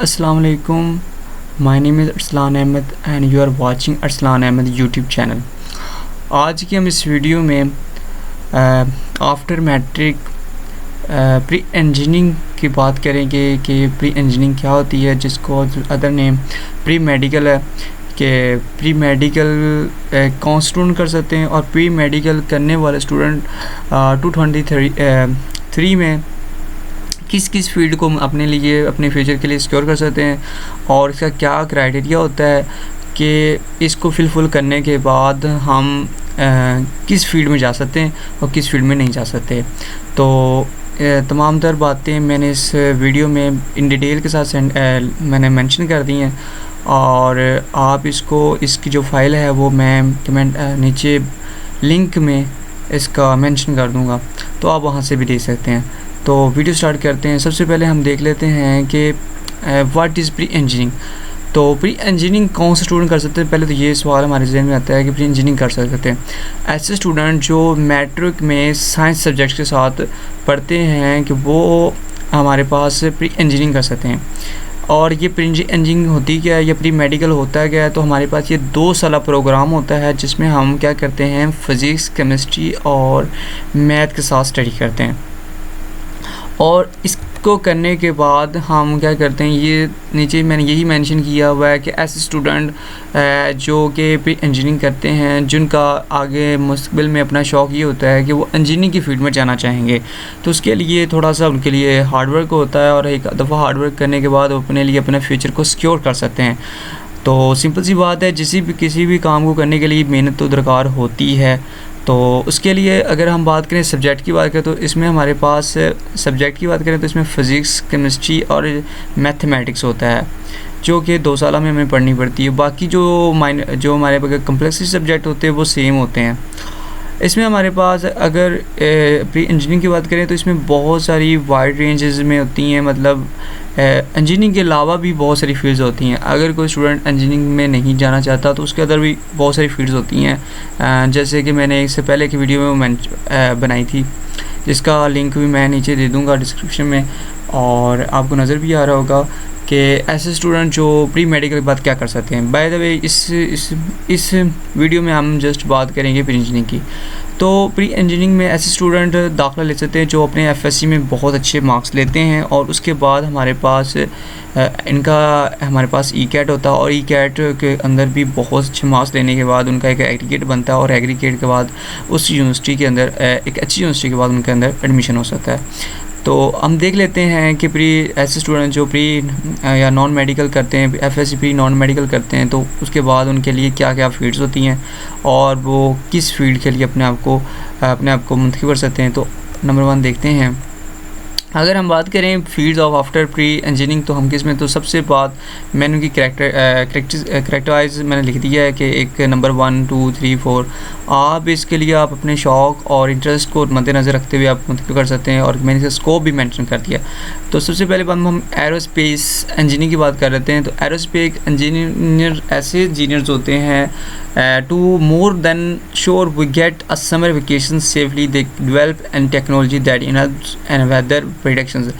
अस्सलाम वालेकुम। My name is Arsalan Ahmed and you are watching Arsalan Ahmed YouTube channel. आज की हम इस वीडियो में आफ्टर मैट्रिक प्री इंजीनियरिंग की बात करेंगे कि प्री इंजीनियरिंग क्या होती है, जिसको अदर नेम प्री मेडिकल है। कि प्री मेडिकल कौन स्टूडेंट कर सकते हैं और प्री मेडिकल करने वाले स्टूडेंट 2023 में किस किस फील्ड को अपने लिए अपने फ्यूचर के लिए सिक्योर कर सकते हैं और इसका क्या क्राइटेरिया होता है कि इसको फिलफुल करने के बाद हम किस फील्ड में जा सकते हैं और किस फील्ड में नहीं जा सकते। तो तमाम तर बातें मैंने इस वीडियो में इन डिटेल के साथ मैंने मेंशन कर दी हैं और आप इसकी जो फाइल है वो मैं कमेंट नीचे लिंक में इसका मेंशन कर दूंगा, तो आप वहाँ से भी देख सकते हैं। तो वीडियो स्टार्ट करते हैं। सबसे पहले हम देख लेते हैं कि व्हाट इज़ प्री इंजीनियरिंग। तो प्री इंजीनियरिंग कौन से स्टूडेंट कर सकते हैं? पहले तो ये सवाल हमारे जहन में आता है कि प्री इंजीनियरिंग कर सकते हैं ऐसे स्टूडेंट जो मैट्रिक में साइंस सब्जेक्ट के साथ पढ़ते हैं कि वो हमारे पास प्री इंजीनियरिंग कर सकते हैं। और ये प्री इंजीनियरिंग होती क्या है या प्री मेडिकल होता क्या है? तो हमारे पास ये 2 साल प्रोग्राम होता है जिसमें हम क्या करते हैं, फिज़िक्स, केमिस्ट्री और मैथ के साथ स्टडी करते हैं। और इसको करने के बाद हम क्या करते हैं, ये नीचे मैंने यही मेंशन किया हुआ है कि ऐसे स्टूडेंट जो कि प्री इंजीनियरिंग करते हैं जिनका आगे मुस्तकबिल में अपना शौक़ ये होता है कि वो इंजीनियरिंग की फील्ड में जाना चाहेंगे, तो उसके लिए थोड़ा सा उनके लिए हार्डवर्क होता है और एक दफ़ा हार्डवर्क करने के बाद वो अपने लिए अपने फ्यूचर को सिक्योर कर सकते हैं। तो सिंपल सी बात है, किसी भी काम को करने के लिए मेहनत तो दरकार होती है। तो उसके लिए अगर हम बात करें सब्जेक्ट की बात करें तो इसमें हमारे पास सब्जेक्ट की बात करें तो इसमें फ़िज़िक्स, केमिस्ट्री और मैथमेटिक्स होता है जो कि 2 साल में हमें पढ़नी पड़ती है। बाकी जो हमारे कम्प्लेक्स सब्जेक्ट होते हैं वो सेम होते हैं। इसमें हमारे पास अगर प्री इंजीनियरिंग की बात करें तो इसमें बहुत सारी वाइड रेंजेस में होती हैं, मतलब इंजीनियरिंग के अलावा भी बहुत सारी फील्ड्स होती हैं। अगर कोई स्टूडेंट इंजीनियरिंग में नहीं जाना चाहता तो उसके अंदर भी बहुत सारी फील्ड्स होती हैं, जैसे कि मैंने इससे पहले की वीडियो में बनाई थी जिसका लिंक भी मैं नीचे दे दूँगा डिस्क्रिप्शन में, और आपको नज़र भी आ रहा होगा कि ऐसे स्टूडेंट जो प्री मेडिकल के बाद क्या कर सकते हैं। बाय द वे इस वीडियो में हम जस्ट बात करेंगे प्री इंजीनियरिंग की। तो प्री इंजीनियरिंग में ऐसे स्टूडेंट दाखिला ले सकते हैं जो अपने एफएससी में बहुत अच्छे मार्क्स लेते हैं और उसके बाद हमारे पास ई कैट होता है और ई कैट के अंदर भी बहुत अच्छे मार्क्स लेने के बाद उनका एक एग्रीगेट बनता है और एग्रीगेट के बाद उस यूनिवर्सिटी के अंदर एक अच्छी यूनिवर्सिटी के बाद उनके अंदर एडमिशन हो सकता है। तो हम देख लेते हैं कि ऐसे स्टूडेंट जो प्री या नॉन मेडिकल करते हैं, एफएससी प्री नॉन मेडिकल करते हैं, तो उसके बाद उनके लिए क्या क्या फील्ड्स होती हैं और वो किस फील्ड के लिए अपने आप को मुंतखब कर सकते हैं। तो नंबर 1 देखते हैं। अगर हम बात करें fields of after pre engineering तो हम किस में, तो सबसे बात मैंने उनकी करेक्टराइज मैंने लिख दिया है कि एक नंबर 1, 2, 3, 4 आप इसके लिए आप अपने शौक़ और इंटरेस्ट को मद्देनज़र रखते हुए आप मुंतखब कर सकते हैं और मैंने इसका स्कोप भी मेंशन कर दिया। तो सबसे पहले बात हम एरोस्पेस इंजीनियरिंग की बात कर रहे हैं। तो एरोस्पेस इंजीनियर ऐसे इंजीनियर्स होते हैं to more than sure we get a summer vacation safely they develop and technology that in helps and weather predictions.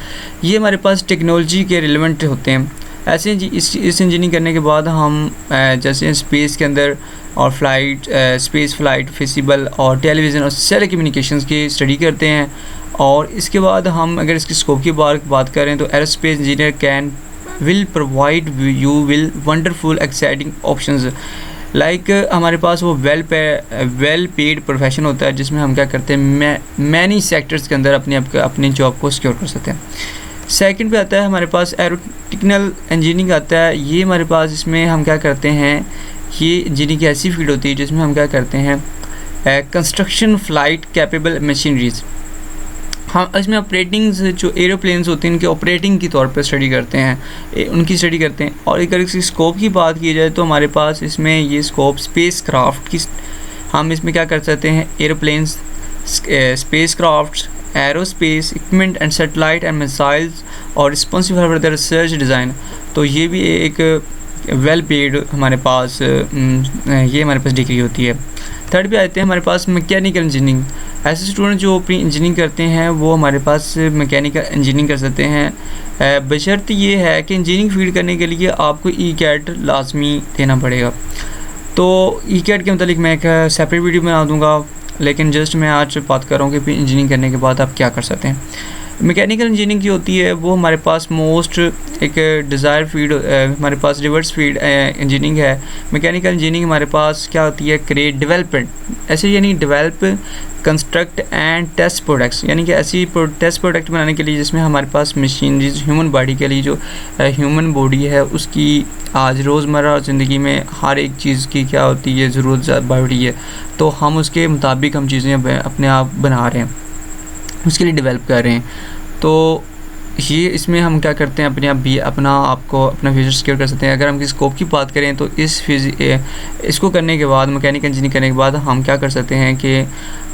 ये हमारे पास टेक्नोलॉजी के रिलेवेंट होते हैं। ऐसे इस इंजीनियरिंग करने के बाद हम जैसे स्पेस के अंदर और स्पेस फ़्लाइट, फिजिबल और टेलीविज़न और सेल कम्युनिकेशंस की स्टडी करते हैं। और इसके बाद हम अगर इसकी स्कोप की बात करें तो aerospace engineer will provide you will wonderful exciting options like हमारे पास वो वेल पेड प्रोफेशन होता है जिसमें हम क्या करते हैं, मैनी सेक्टर्स के अंदर अपनी जॉब को सिक्योर कर सकते हैं। सेकंड पे आता है हमारे पास एरोटिकल इंजीनियरिंग आता है। ये हमारे पास इसमें हम क्या करते हैं, ये इंजीनियरिंग की ऐसी फील्ड होती है जिसमें हम क्या करते हैं, कंस्ट्रक्शन फ्लाइट कैपेबल मशीनरीज। हम इसमें ऑपरेटिंग्स जो एरोप्लेन्स होते हैं उनके ऑपरेटिंग के तौर पर स्टडी करते हैं, उनकी स्टडी करते हैं। और अगर इसकी स्कोप की बात की जाए तो हमारे पास इसमें ये स्कोप स्पेस क्राफ्ट की, हम इसमें क्या कर सकते हैं, aeroplanes, space craft, aerospace equipment and satellite and missiles और responsible for the research design. तो ये भी एक वेल पेड हमारे पास ये हमारे पास डिग्री होती है। थर्ड पे आते हैं हमारे पास मैकेनिकल इंजीनियरिंग। ऐसे स्टूडेंट जो प्री इंजीनियरिंग करते हैं वो हमारे पास मैकेनिकल इंजीनियरिंग कर सकते हैं, बशर्त ये है कि इंजीनियरिंग फील्ड करने के लिए आपको ई कैट लाजमी देना पड़ेगा। तो ई कैट के मतलब मैं एक सेपरेट वीडियो बना दूंगा, लेकिन जस्ट मैं आज बात कर रहा हूँ कि प्री इंजीनियरिंग करने के बाद आप क्या कर सकते हैं। मैकेनिकल इंजीनियरिंग की होती है वो हमारे पास मोस्ट एक डिज़ायर फील्ड, हमारे पास रिवर्स फील्ड इंजीनियरिंग है। मैकेनिकल इंजीनियरिंग हमारे पास क्या होती है, क्रिएट डेवलपमेंट, ऐसे यानी develop construct and test products, यानी कि ऐसी टेस्ट प्रोडक्ट बनाने के लिए जिसमें हमारे पास मशीनरीज ह्यूमन बॉडी के लिए जो ह्यूमन बॉडी है उसकी आज रोज़मर्रा ज़िंदगी में हर एक चीज़ की क्या होती है ज़रूरत बढ़ रही है, तो हम उसके मुताबिक हम चीज़ें अपने आप बना रहे हैं, उसके लिए डेवलप कर रहे हैं। तो ये इसमें हम क्या करते हैं, अपने आप भी अपना आपको अपना फ्यूचर सिक्योर कर सकते हैं। अगर हम किसी स्कोप की बात करें तो इसको करने के बाद, मैकेनिकल इंजीनियरिंग करने के बाद हम क्या कर सकते हैं कि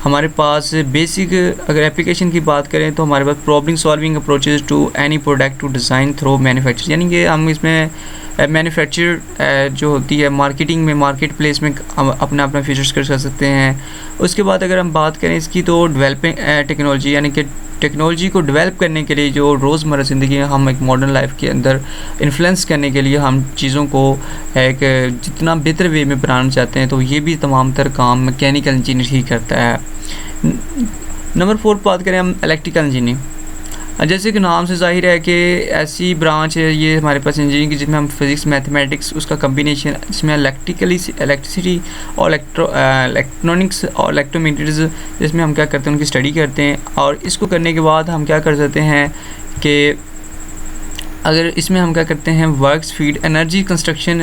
हमारे पास बेसिक अगर एप्लीकेशन की बात करें तो हमारे पास problem solving approaches to any product to design through manufacture, यानी कि हम इसमें मैन्युफैक्चर जो होती है मार्केटिंग में, मार्केट प्लेस में हम अपना फ्यूचर्स कर सकते हैं। उसके बाद अगर हम बात करें इसकी तो डेवलपिंग टेक्नोलॉजी, यानी कि टेक्नोलॉजी को डेवलप करने के लिए जो रोज़मर्रा ज़िंदगी में हम एक मॉडर्न लाइफ के अंदर इन्फ्लुएंस करने के लिए हम चीज़ों को एक जितना बेहतर वे में बनाना चाहते हैं, तो ये भी तमाम तर काम मैकेनिकल इंजीनियर ही करता है। नंबर 4 बात करें हम इलेक्ट्रिकल इंजीनियरिंग, जैसे कि नाम से जाहिर है कि ऐसी ब्रांच है ये हमारे पास इंजीनियरिंग की जिसमें हम फिज़िक्स मैथमेटिक्स उसका कम्बिनेशन, जिसमें इलेक्ट्रिसिटी और इलेक्ट्रॉनिक्स और इलेक्ट्रोमैग्नेटिक्स, जिसमें हम क्या करते हैं उनकी स्टडी करते हैं। और इसको करने के बाद हम क्या कर सकते हैं कि अगर इसमें हम क्या करते हैं, works feed energy construction,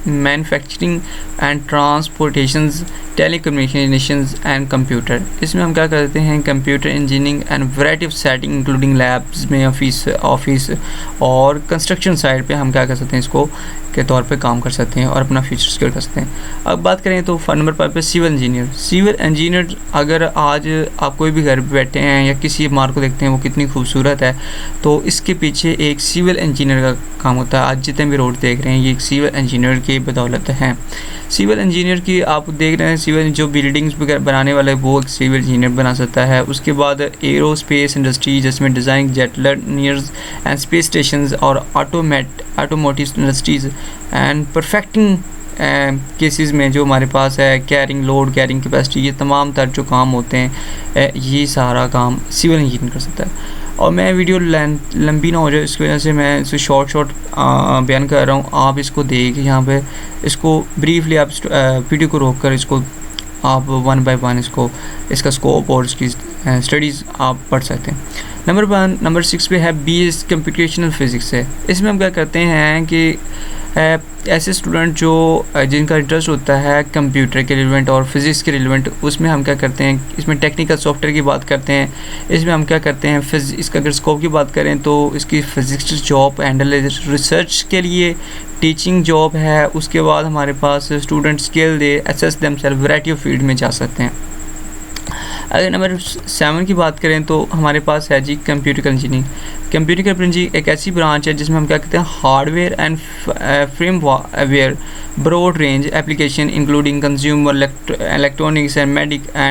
manufacturing and transportations, telecommunications and computer, इसमें हम क्या करते हैं computer engineering and variety of setting including labs में, ऑफिस और कंस्ट्रक्शन साइड पे हम क्या कर सकते हैं, इसको के तौर पे काम कर सकते हैं और अपना फ्यूचर सिक्योर कर सकते हैं। अब बात करें तो नंबर 5 पे सिविल इंजीनियर, अगर आज आप कोई भी घर पे बैठे हैं या किसी इमारत को देखते हैं वो कितनी खूबसूरत है, तो इसके पीछे एक सिविल इंजीनियर का काम होता है। आज जितने भी रोड देख रहे हैं ये एक सिविल इंजीनियर की बदौलत हैं। सिविल इंजीनियर की आप देख रहे हैं, सिविल जो बिल्डिंग्स वगैरह बनाने वाले वो एक सिविल इंजीनियर बना सकता है। उसके बाद एरोस्पेस इंडस्ट्री जिसमें design jet liners and space stations और automotive industries and perfecting cases में जो हमारे पास है लोड कैरिंग कैपेसिटी, ये तमाम तर जो काम होते हैं ये सारा काम सिविल इंजीनियर कर सकता है। और मैं वीडियो लंबी ना हो जाए इसकी वजह से मैं इसे शॉर्ट बयान कर रहा हूँ। आप इसको देख यहाँ पे इसको ब्रीफली आप वीडियो को रोक कर इसको आप 1 बाय 1 इसका स्कोप और इसकी स्टडीज़ आप पढ़ सकते हैं। नंबर 6 पे है BS कंप्यूटेशनल फिज़िक्स है। इसमें हम क्या करते हैं कि ऐसे स्टूडेंट जो जिनका इंटरेस्ट होता है कंप्यूटर के रिलेवेंट और फिज़िक्स के रिलेवेंट, उसमें हम क्या करते हैं, इसमें टेक्निकल सॉफ्टवेयर की बात करते हैं। इसमें हम क्या करते हैं इसका अगर स्कोप की बात करें तो इसकी फिज़िक्स जॉब हैंडल रिसर्च के लिए टीचिंग जॉब है। उसके बाद हमारे पास student skill they assess themselves variety of field में जा सकते हैं। अगर नंबर 7 की बात करें तो हमारे पास है जी कंप्यूटर इंजीनियरिंग एक ऐसी ब्रांच है जिसमें हम क्या कहते हैं hardware and firmware broad range application including consumer electronics and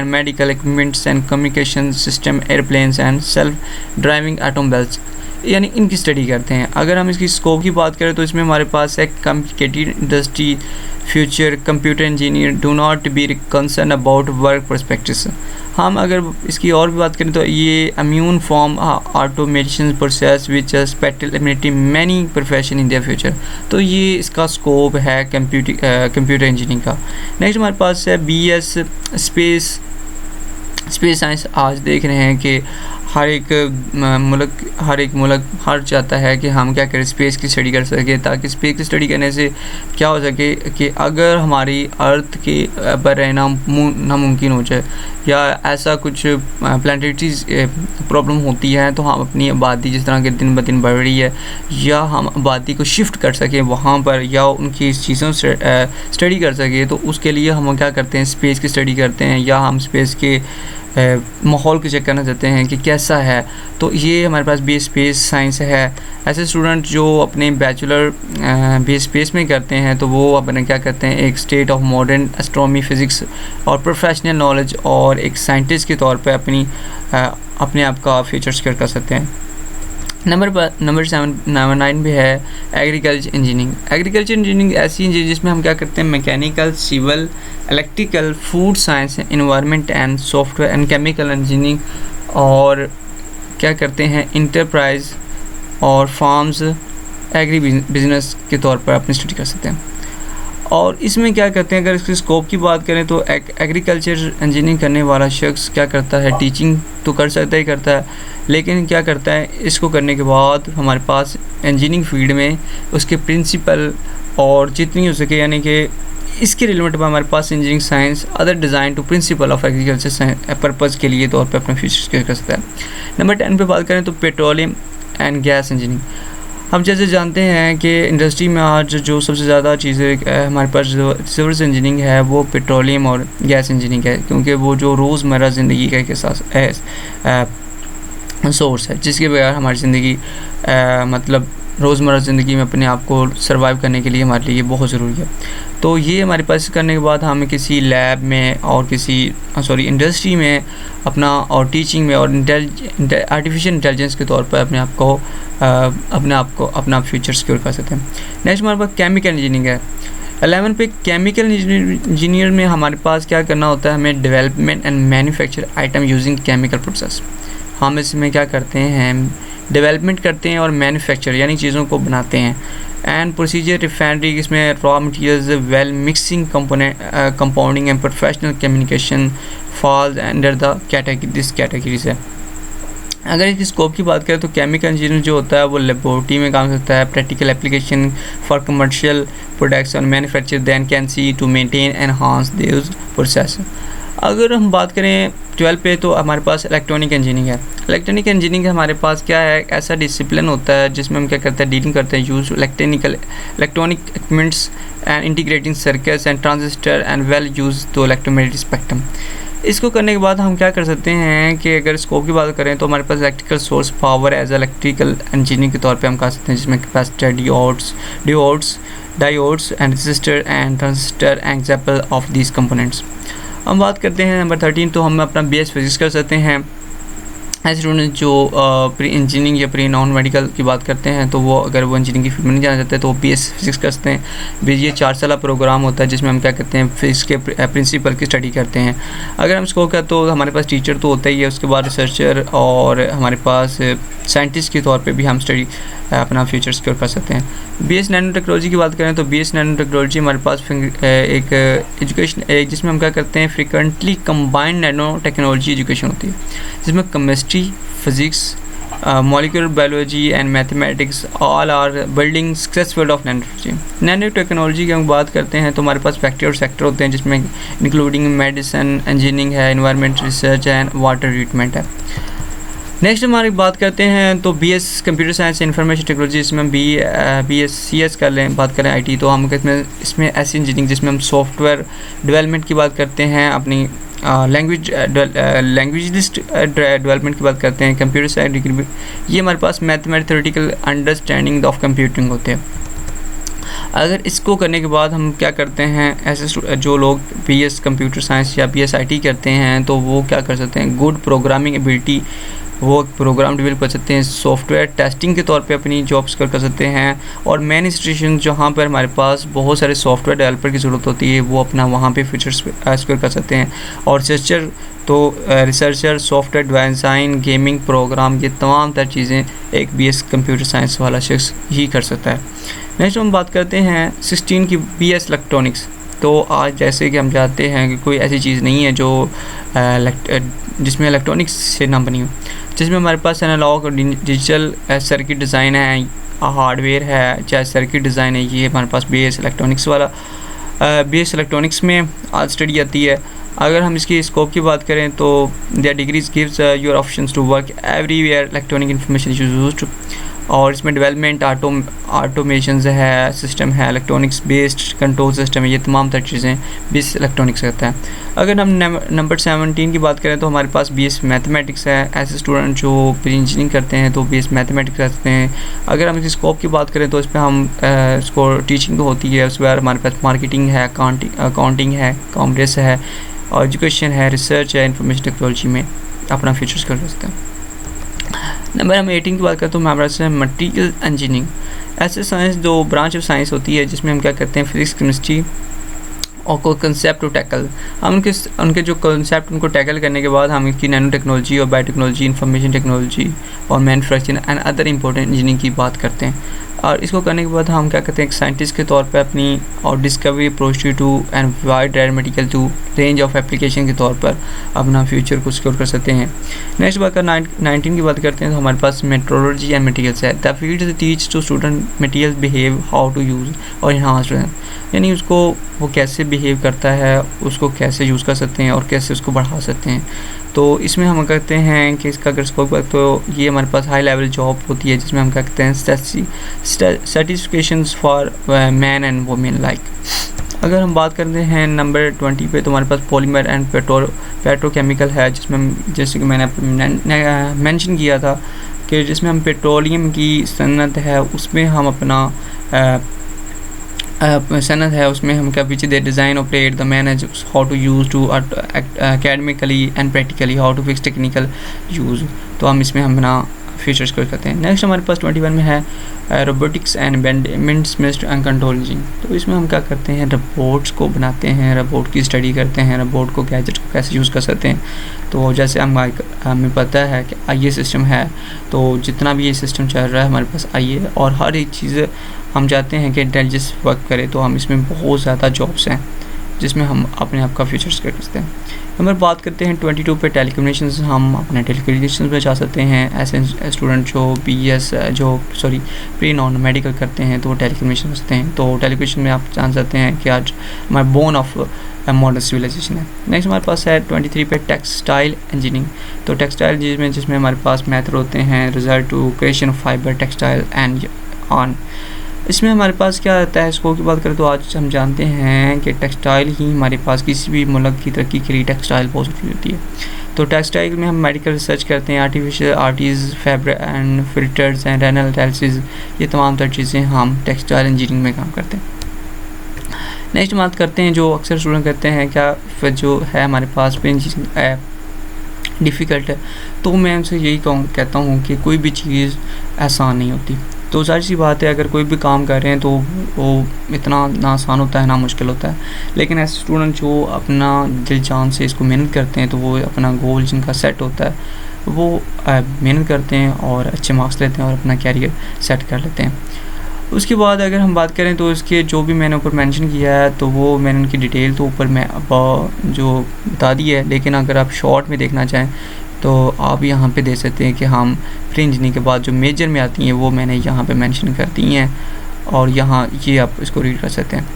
medical equipments and communication system, airplanes and self driving automobiles, यानी इनकी स्टडी करते हैं। अगर हम इसकी स्कोप की बात करें तो इसमें हमारे पास है complicated industry future computer engineer do not be concern about work perspectives. हम अगर इसकी और भी बात करें तो ये immune form automation process which spectacled ability many profession in their future, तो ये इसका स्कोप है कंप्यूटर इंजीनियरिंग का। नेक्स्ट हमारे पास है BS स्पेस साइंस। आज देख रहे हैं कि हर एक मुल्क हर चाहता है कि हम क्या करें, स्पेस की स्टडी कर सकें, ताकि स्पेस की स्टडी करने से क्या हो सके कि अगर हमारी अर्थ के पर रहना नामुमकिन हो जाए या ऐसा कुछ प्लानिटरी प्रॉब्लम होती है तो हम अपनी आबादी जिस तरह के दिन ब दिन बढ़ रही है, या हम आबादी को शिफ्ट कर सकें वहाँ पर या उनकी चीज़ों से स्टडी कर सकें, तो उसके लिए हम क्या करते हैं स्पेस की स्टडी करते हैं, या हम स्पेस के माहौल को चेक करना चाहते हैं कि कैसा है, तो ये हमारे पास बी स्पेस साइंस है। ऐसे स्टूडेंट जो अपने बैचलर बी स्पेस में करते हैं तो वो अपने क्या करते हैं, एक state of modern astronomy physics और प्रोफेशनल नॉलेज और एक साइंटिस्ट के तौर पे अपने आप का फ्यूचर सिक्योर कर सकते हैं। नंबर 9 भी है एग्रीकल्चर इंजीनियरिंग। एग्रीकल्चर इंजीनियरिंग ऐसी इंजीनियरिंग जिसमें हम क्या करते हैं, mechanical, civil, electrical, food science, environment and software and chemical engineering, और क्या करते हैं, इंटरप्राइज और फार्म्स, एग्री बिजनेस के तौर पर अपनी स्टडी कर सकते हैं। और इसमें क्या करते हैं, अगर इसके स्कोप की बात करें तो एग्रीकल्चर इंजीनियरिंग करने वाला शख्स क्या करता है, टीचिंग तो कर सकता ही करता है, लेकिन क्या करता है, इसको करने के बाद हमारे पास इंजीनियरिंग फील्ड में उसके प्रिंसिपल और जितनी हो सके, यानी कि इसके रिलेवेंट में हमारे पास engineering science other design to principle of agriculture purpose के लिए तौर पे अपना फ्यूचर कर सकता है। नंबर 10 पे बात करें तो पेट्रोलियम एंड गैस इंजीनियरिंग। हम जैसे जानते हैं कि इंडस्ट्री में आज जो सबसे ज़्यादा चीज़ें हमारे पास जो रिसोर्स इंजीनियरिंग है वो पेट्रोलियम और गैस इंजीनियरिंग है, क्योंकि वो जो रोज़मर्रा ज़िंदगी का एक सोर्स है जिसके बगैर हमारी ज़िंदगी मतलब रोज़मर्रा ज़िंदगी में अपने आप को सर्वाइव करने के लिए हमारे लिए बहुत ज़रूरी है। तो ये हमारे पास करने के बाद हमें किसी लैब में और इंडस्ट्री में अपना और टीचिंग में और आर्टिफिशियल इंटेलिजेंस के तौर पर अपना फ्यूचर सिक्योर कर सकते हैं। नेक्स्ट हमारे पास केमिकल इंजीनियरिंग है। 11 पे केमिकल इंजीनियर में हमारे पास क्या करना होता है, हमें development and manufacture item using chemical process. हम इसमें क्या करते हैं, डेवलपमेंट करते हैं और मैन्युफैक्चर यानी चीज़ों को बनाते हैं, एंड प्रोसीजर रिफाइनरी, इसमें raw materials, well mixing, compounding and professional communication falls under this categories है। अगर इसकी स्कोप की बात करें तो केमिकल इंजीनियर जो होता है वो लेबोरेटरी में काम करता है, practical application for commercial products और manufacture then can see to maintain enhance this process. अगर हम बात करें 12 पे तो हमारे पास इलेक्ट्रॉनिक इंजीनियरिंग है। इलेक्ट्रॉनिक इंजीनियरिंग हमारे पास क्या है, ऐसा डिसिप्लिन होता है जिसमें हम क्या करते हैं, डीलिंग करते हैं use electronic equipments and integrating circuits and transistor and well use तो इलेक्ट्रोमैग्नेटिक स्पेक्ट्रम। इसको करने के बाद हम क्या कर सकते हैं कि अगर स्कोप की बात करें तो हमारे पास electrical source power as electrical engineering के तौर पे हम कर सकते हैं, जिसमें capacitor, diodes and resistor and transistor example of these components. हम बात करते हैं नंबर 13, तो हम अपना BS फिजिक्स कर सकते हैं। ऐसे स्टूडेंट जो प्री इंजीनियरिंग या प्री नॉन मेडिकल की बात करते हैं तो वो अगर वो इंजीनियरिंग की फील्ड में नहीं जाना चाहते तो वो BS फिजिक्स कर सकते हैं। ये 4 साल प्रोग्राम होता है जिसमें हम क्या करते हैं, फिजिक्स के प्रिंसिपल की स्टडी करते हैं। अगर हम इसको क्या तो हमारे पास टीचर तो होता ही है, उसके बाद रिसर्चर और हमारे पास साइंटिस्ट के तौर पे भी हम स्टडी अपना फ्यूचर सिक्योर कर सकते हैं। BS नैनो टेक्नोलॉजी की बात करें तो BS नैनो टेक्नोलॉजी हमारे पास एक एजुकेशन जिसमें हम क्या करते हैं, frequently combined nano technology education होती है, जिसमें chemistry, physics, molecular biology and mathematics all are building success field of nano technology की हम बात करते हैं तो हमारे पास फैक्ट्री और सेक्टर होते हैं जिसमें इंक्लूडिंग मेडिसिन, इंजीनियरिंग है, environment research and water treatment है। नेक्स्ट हमारी बात करते हैं तो BS computer science information technology, इसमें BScs कर लें, बात करें IT तो हम इसमें ऐसी इंजीनियरिंग जिसमें हम सॉफ्टवेयर डेवलपमेंट की बात करते हैं, अपनी लैंग्वेजिस्ट डेवलपमेंट की बात करते हैं, कंप्यूटर साइंस डिग्री, ये हमारे पास mathematical theoretical understanding of computing होते हैं। अगर इसको करने के बाद हम क्या करते हैं, ऐसे जो लोग BS कंप्यूटर साइंस या BS IT करते हैं तो वो क्या कर सकते हैं, गुड प्रोग्रामिंग एबिलिटी, वो प्रोग्राम डेवलप कर सकते हैं, सॉफ्टवेयर टेस्टिंग के तौर पे अपनी जॉब्स कर सकते हैं, और मेन इंस्टीट्यूशन जहाँ पर हमारे पास बहुत सारे सॉफ्टवेयर डेवलपर की ज़रूरत होती है वो अपना वहाँ पे फीचर्स सिक्योर कर सकते हैं। और researcher software design, gaming program, ये तमाम तर चीज़ें एक BS कंप्यूटर साइंस वाला शख्स ही कर सकता है। नेक्स्ट हम बात करते हैं 16 की BS इलेक्ट्रॉनिक्स। तो आज जैसे कि हम जानते हैं कि कोई ऐसी चीज़ नहीं है जो जिसमें इलेक्ट्रॉनिक्स से ना बनी हो, जिसमें हमारे पास एनालॉग और डिजिटल सर्किट डिज़ाइन है, हार्डवेयर है, चाहे सर्किट डिज़ाइन है, ये हमारे पास BS इलेक्ट्रॉनिक्स में आज स्टडी आती है। अगर हम इसकी स्कोप की बात करें तो their degrees gives your options to work everywhere electronic information is used, और इसमें डेवलपमेंट ऑटोमेशन है, सिस्टम है, इलेक्ट्रॉनिक्स बेस्ड कंट्रोल सिस्टम है, ये तमाम तर चीज़ें बीएस इलेक्ट्रॉनिक्स रहता है। अगर हम नंबर 17 की बात करें तो हमारे पास बीएस मैथमेटिक्स है। ऐसे स्टूडेंट जो प्री इंजीनियरिंग करते हैं तो बीएस मैथमेटिक्स रखते हैं। अगर हम इसकी स्कोप की बात करें तो इस पर हम इसको टीचिंग तो होती है, उस पर हमारे पास मार्केटिंग है, अकाउंटिंग है, कॉमर्स है, और एजुकेशन है, रिसर्च है, इंफॉर्मेशन टेक्नोलॉजी में अपना फ्यूचर्स कर सकते हैं। नंबर हम 18 की बात करते हैं हमारे पास है मटीरियल इंजीनियरिंग। ऐसे साइंस जो ब्रांच ऑफ साइंस होती है जिसमें हम क्या करते हैं, फिजिक्स, केमिस्ट्री और कोई कंसेप्ट टू टैकल। हम उनके जो कंसेप्ट उनको टैकल करने के बाद हम इसकी नैनो टेक्नोलॉजी और बायोटेक्नोलॉजी, इंफॉर्मेशन टेक्नोलॉजी और manufacturing and other important engineering की बात करते हैं। और इसको करने के बाद हम क्या करते हैं, एक साइंटिस्ट के तौर पे अपनी और discovery approach to and wide rare material to range of application के तौर पर अपना फ्यूचर को सिक्योर कर सकते हैं। नेक्स्ट बात कर 19 की बात करते हैं तो हमारे पास मेट्रोलॉजी एंड मटेरियल्स है। The field teach to student material behave, how to use और इन्हांस, यानी उसको वो कैसे बिहेव करता है, उसको कैसे यूज़ कर सकते हैं और कैसे उसको बढ़ा सकते हैं। तो इसमें हम कहते हैं कि इसका अगर स्कोप है तो ये हमारे पास हाई लेवल जॉब होती है जिसमें हम क्या कहते हैं certifications for man and women like. अगर हम बात करते हैं नंबर 20 पे तो हमारे पास पॉलीमर एंड पेट्रोकेमिकल है, जिसमें हम जैसे कि मैंने मेंशन किया था कि जिसमें हम पेट्रोलियम की सनत है उसमें हम अपना सनत है उसमें हम क्या which they design operate the manage how to use to academically and practically how to fix technical use. तो हम इसमें हम अपना फीचर्स को करते हैं। नेक्स्ट हमारे पास 21 में है robotics and events mist and controlling. तो इसमें हम क्या करते हैं, रोबोट्स को बनाते हैं, रोबोट की स्टडी करते हैं, रोबोट को गैजेट को कैसे यूज़ कर सकते हैं। तो जैसे हमें पता है कि आईए सिस्टम है, तो जितना भी ये सिस्टम चल रहा है हमारे पास आईए और हर एक चीज़ हम चाहते हैं कि इंटेलिजेंस वर्क करे, तो हम इसमें बहुत ज़्यादा जॉब्स हैं जिसमें हम अपने आप का फीचर्स कर सकते हैं। नंबर बात करते हैं 22 पे टेलीकम्युनिकेशंस। हम अपने टेलीकम्युनिकेशंस में जा सकते हैं। ऐसे स्टूडेंट जो प्री नॉन मेडिकल करते हैं तो वो टेलीकम्युनिकेशन करते हैं। तो टेलीकम्युनिकेशन में आप जान सकते हैं कि आज हमारे बोन ऑफ मॉडर्न सिविलाइजेशन है। नेक्स्ट हमारे पास है 23 पे टेक्सटाइल इंजीनियरिंग। तो टेक्सटाइल जिसमें हमारे पास मेथड होते हैं result to creation of fiber textile and on. इसमें हमारे पास क्या रहता है, स्कोप की बात करें तो आज हम जानते हैं कि टेक्सटाइल ही हमारे पास किसी भी मुल्क की तरक्की के लिए टेक्सटाइल बहुत ज़रूरी होती है। तो टेक्सटाइल में हम मेडिकल रिसर्च करते हैं, artificial arteries, fabric and filters and renal analysis, ये तमाम तर चीज़ें हम टेक्सटाइल इंजीनियरिंग में काम करते हैं। नेक्स्ट बात करते हैं जो अक्सर स्टूडेंट कहते हैं क्या फिर जो है हमारे पास इंजीनियरिंग डिफ़िकल्ट है। तो मैं उनसे यही कहता हूँ कि कोई भी चीज़ आसान नहीं होती। तो जाहिर सी बात है अगर कोई भी काम कर रहे हैं तो वो इतना ना आसान होता है ना मुश्किल होता है, लेकिन ऐसे स्टूडेंट जो अपना दिल जान से इसको मेहनत करते हैं तो वो अपना गोल जिनका सेट होता है वो मेहनत करते हैं और अच्छे मार्क्स लेते हैं और अपना कैरियर सेट कर लेते हैं। उसके बाद अगर हम बात करें तो इसके जो भी मैंने ऊपर मेंशन किया है तो वो मैंने उनकी डिटेल तो ऊपर मैं जो बता दी है, लेकिन अगर आप शॉर्ट में देखना चाहें तो आप यहाँ पे देख सकते हैं कि हम प्री इंजीनियरिंग के बाद जो मेजर में आती हैं वो मैंने यहाँ पे मेंशन कर दी हैं और यहाँ ये आप इसको रीड कर सकते हैं।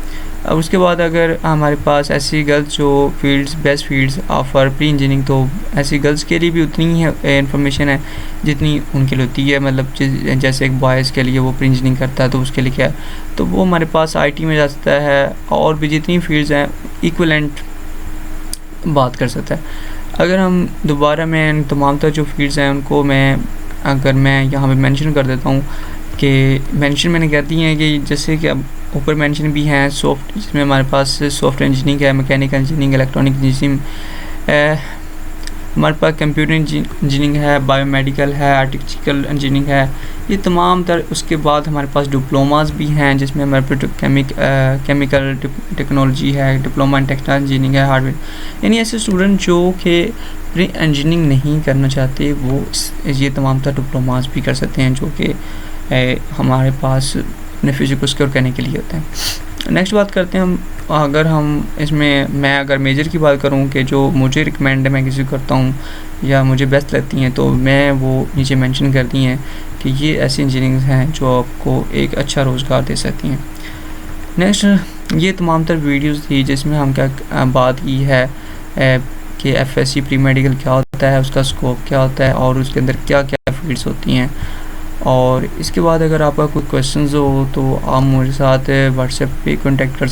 अब उसके बाद अगर हमारे पास ऐसी गर्ल्स जो fields best fields offer pre engineering, तो ऐसी गर्ल्स के लिए भी उतनी ही इन्फॉर्मेशन है जितनी उनके लिए होती है। मतलब जैसे एक बॉयज़ के लिए वो प्री इंजीनियरिंग करता है तो उसके लिए क्या है, तो वो हमारे पास IT में जा सकता है और भी जितनी फील्ड्स हैं इक्वलेंट बात कर सकता है। अगर हम दोबारा मैं तमाम तर जो फील्ड्स हैं उनको मैं यहाँ पे मेंशन कर देता हूँ कि मेंशन मैंने कर दी हैं कि जैसे कि अब ऊपर मेंशन भी हैं सॉफ्ट, जिसमें हमारे पास सॉफ्टवेयर इंजीनियरिंग है, मैकेनिकल इंजीनियरिंग, इलेक्ट्रॉनिक इंजीनियरिंग, हमारे पास कंप्यूटर इंजीनियरिंग है, बायोमेडिकल है, आर्टिफिशियल इंजीनियरिंग है, ये तमाम तर। उसके बाद हमारे पास डिप्लोमास भी हैं जिसमें हमारे पास केमिकल टेक्नोलॉजी है, डिप्लोमा इन टेक्सटाइल इंजीनियरिंग है, हार्डवेयर। यानी ऐसे स्टूडेंट जो कि प्री इंजीनियरिंग नहीं करना चाहते वो ये तमाम तर डिप्लोमास भी कर सकते हैं जो कि हमारे पास अपने फ्यूचर को सिक्योर करने के लिए होते हैं। नेक्स्ट बात करते हैं हम, अगर हम इसमें मैं अगर मेजर की बात करूं कि जो मुझे रिकमेंड मैं किसी को करता हूं या मुझे बेस्ट लगती हैं तो मैं वो नीचे मेंशन कर दी हैं कि ये ऐसी इंजीनियरिंग हैं जो आपको एक अच्छा रोज़गार दे सकती हैं। नेक्स्ट ये तमाम तर वीडियोस थी जिसमें हम क्या बात की है कि FSC प्री मेडिकल क्या होता है, उसका स्कोप क्या होता है और उसके अंदर क्या क्या फील्ड्स होती हैं। और इसके बाद अगर आपका कोई क्वेश्चंस हो तो आप मुझे साथ व्हाट्सएप पे कॉन्टेक्ट कर